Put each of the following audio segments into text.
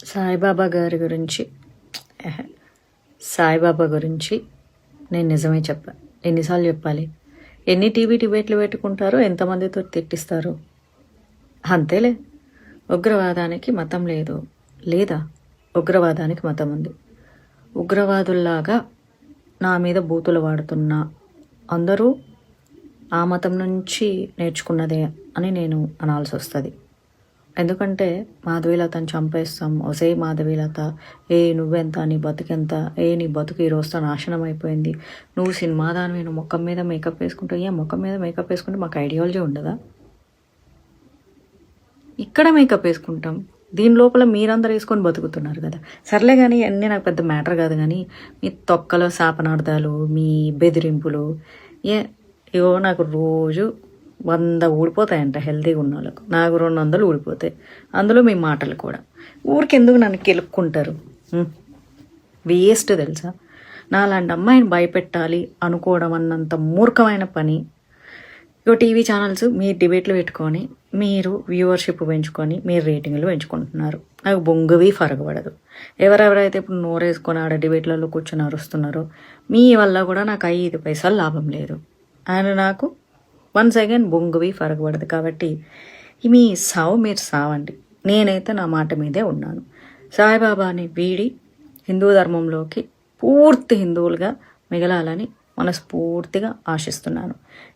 సాయిబాబా గారి గురించి సాయిబాబా గురించి నేను నిజమే చెప్పాను. ఎన్నిసార్లు చెప్పాలి? ఎన్ని టీవీ డిబేట్లు పెట్టుకుంటారో, ఎంతమందితో తిట్టిస్తారు. అంతేలే. ఉగ్రవాదానికి మతం లేదు, లేదా ఉగ్రవాదానికి మతం ఉంది. ఉగ్రవాదుల్లాగా నా మీద బూతులు వాడుతున్నా అందరూ ఆ మతం నుంచి నేర్చుకున్నదే అని నేను అనాల్సి వస్తుంది. ఎందుకంటే మాధవీలతని చంపేస్తాం, ఒసే మాధవీలత, నువ్వెంత, నీ బతుకెంత, నీ బతుకు ఈ రోజుతో నాశనం అయిపోయింది, నువ్వు సినిమా దానివి, నువ్వు ముఖం మీద మేకప్ వేసుకుంటావు. ముఖం మీద మేకప్ వేసుకుంటే మాకు ఐడియాలజీ ఉండదా? ఇక్కడ మేకప్ వేసుకుంటాం, దీని లోపల మీరందరూ వేసుకొని బతుకుతున్నారు కదా. సర్లే కానీ అన్నీ నాకు పెద్ద మ్యాటర్ కాదు. కానీ మీ తొక్కలో శాపనార్థాలు, మీ బెదిరింపులు, ఇవో నాకు రోజు 100 ఊడిపోతాయంట హెల్తీగా ఉన్న వాళ్ళకు. నాకు 200 ఊడిపోతాయి. అందులో మీ మాటలు కూడా. ఊరికెందుకు నన్ను కెలుక్కుంటారు? వేస్ట్ తెలుసా. నాలాంటి అమ్మాయిని భయపెట్టాలి అనుకోవడం అన్నంత మూర్ఖమైన పని. ఇగో టీవీ ఛానల్స్ మీరు డిబేట్లు పెట్టుకొని మీరు వ్యూవర్షిప్ పెంచుకొని మీరు రేటింగ్లు పెంచుకుంటున్నారు. నాకు బొంగువి ఫరగబడదు. ఎవరెవరైతే ఇప్పుడు నోరేసుకొని ఆడ డిబేట్లలో కూర్చొని అరుస్తున్నారో మీ వల్ల కూడా నాకు 5 పైసలు లాభం లేదు. ఆయన నాకు వన్స్ అగైన్ బొంగువి ఫరగబడదు. కాబట్టి మీ సావు మీరు సావండి. నేనైతే నా మాట మీదే ఉన్నాను. సాయిబాబాని వీడి హిందూ ధర్మంలోకి పూర్తి హిందువులుగా మిగలాలని మనస్ఫూర్తిగా ఆశిస్తున్నాను.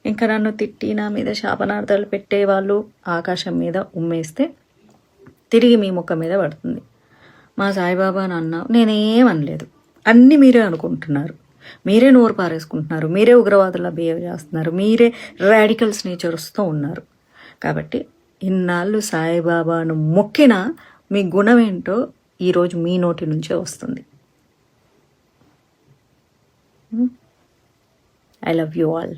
ఇంకా నన్ను తిట్టి నా మీద శాపనార్థాలు పెట్టేవాళ్ళు ఆకాశం మీద ఉమ్మేస్తే తిరిగి మీ ముఖం మీద పడుతుంది. మా సాయిబాబా నాన్న నేనేమనలేదు, అన్నీ మీరే అనుకుంటున్నారు. మీరే నోరు పారేసుకుంటున్నారు, మీరే ఉగ్రవాదులా బిహేవ్ చేస్తున్నారు, మీరే రాడికల్స్ నేచర్స్తో ఉన్నారు. కాబట్టి ఇన్నాళ్ళు సాయిబాబాను మొక్కినా మీ గుణం ఏంటో ఈరోజు మీ నోటి నుంచే వస్తుంది. I love you all.